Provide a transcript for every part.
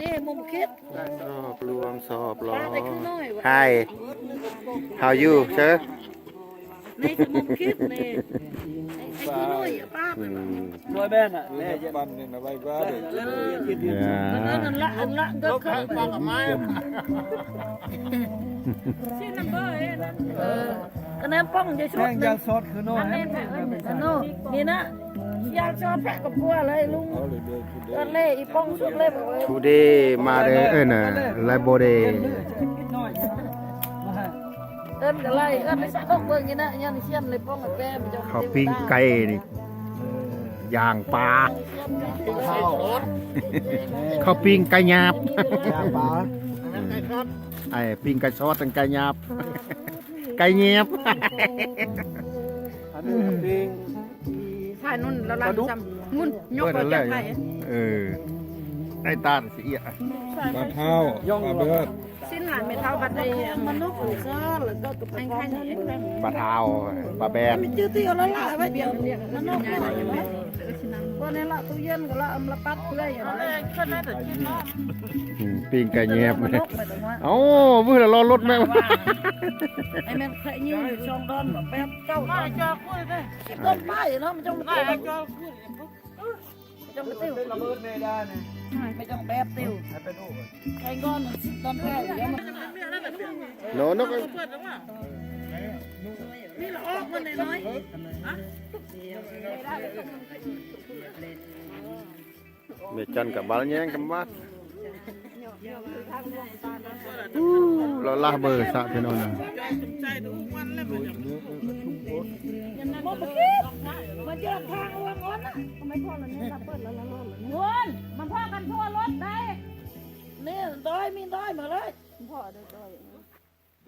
นี่มุมคิด สอบรวมสอบรอ ป้าไปข้างนอก Hi how you sir นี่คือมุมคิดนี่ไอ้ข้างนอกป้าไป Nuôi bên ạ, Nè, bắn thì nó bay quá đểนั่นละอันละก็เข้าไป bắn ở máy ก็นั่นป้องจะชุด Anh นึง đang sót cứ nuôi นี่นะอยากชอบแพะกับพัวเลยลุง nó để đưa chú ก็ đấy เล่อีป้องชุดเล่บอกว่า today มาเด้อน่ะ library Nuôi เอิ้นก็ไล่เอิ้นไปสักต้องเบิ่งนี่นะยันเชียนเลยป้องกับแป้มันจะ ข้าวปิ้งไก่นี่ย่างปลาข้าวปิ้งไก่หยาบ ไอ้ปิ้งไก่ซอสตั้งไก่หยาบไก่เงียบ Ăn được pin ใช่นุ่นแล้วลังจำงุ่นยก เปิด ไป อะไร จากไหน ไอ้ตาเสีย bắn thao bà bớt สิ้นหลานไม่เท่าบัดใดมันนกหรือซ่าหรือก็กับแข่งนี่ ปลาเท้าปลาแบน มันจืดเตี้ยแล้วล่ะไว้เดียวมันนกอะไรอยู่ไหมก็นี่ละตู้เย็นก็ละอำละปัดเพื่อยอย่างนั้นก็น่าจะกินเนาะ ปิ้งไก่เงียบ มัน เลย นกไปตรงว่า เอ้าเพื่อรอรถแม่ ไอ้แม่เคยยืนช่องดอนแบบแป๊บเจ้ามาเจ้าคุยเลยต้นป้ายเนาะมันจ้องมาติ้วเจ้าคุยจ้องมาติ้ว là bớt về đây này. ไม่จ้องแป๊บติ้ว Hai bên ổ. ไอ้ก้อนตอนแป๊บเดี๋ยวมัน โน้นก นี่ละออกมันน้อย เมจันกับบาลแยงกับบ้านเราลาเบอร์สะพี่น้องนะ มาเจอทางวางอ้อนนะทำไมพ่อเราเนี่ยเปิดแล้วงอนมันพ่อกันทั่วรถได้นี่ดอยมีดอยมาเลยพ่อดอย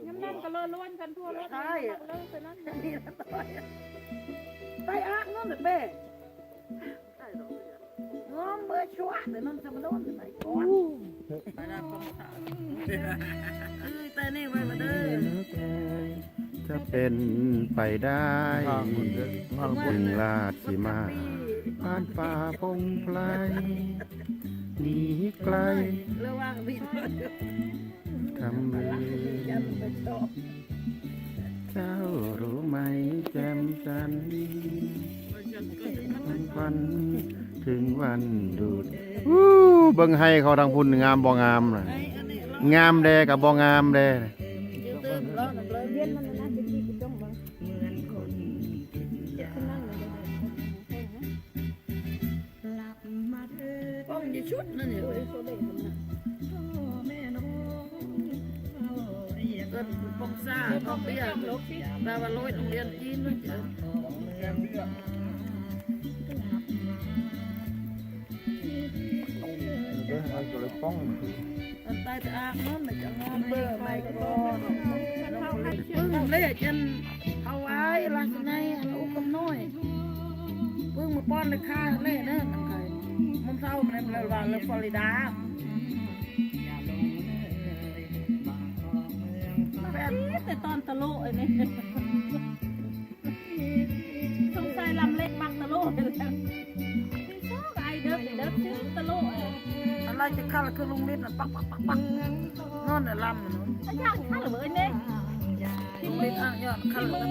ย้ำนั่นก็เลยล้วนกันทั่วรถได้เลยไปนั่นนี่ละดอยไปอ่างนั่นเบ้งอมเบอร์ชัวแต่นั่นจะมาโดนไหนก่อนไปได้ป้องขาแต่นี่ไว้มาเด้อ จะเป็นไปได้ถึงราชสีมาผ่านป่าพงไพรหนีไกล ระวังวิน ทำมือเจ้ารู้ไหมแจ่มจันทร์วันถึงวันดูดเบิ่งให้เขาทางพุ่นงามบ่งามน่ะงามแดกับบ่งามแด ป้องจะชุดนั่นเนี่ยก็ป้องซ่าป้องเบี้ยแปลว่าลอยโรงเรียนจีนนั่นเจอ Đấy, ai cho lấy phong มันตายจะอาบน้ำมันจะงอนเบื่อไม่ก็ปึ้งเลยจนเอาไว้ลักษณะลูกกำน้อยปึ้งมาป้อนเลยค่าเลยเนอะมันเคยมันเศร้ามันเลยว่าเลยฟลอริดาแต่ตอนตะโลไอ้นี่สงสัยลำเล็กมักตะโลเลยไอ้เด็กชื่อตะโลอะไรจะข้าคือลุงลิ้นปักนอนเนี่ยลำมันอยากข้าหรือเปล่าเนี่ยลุงลิ้นอ่ะยอดข้าหรือเปล่า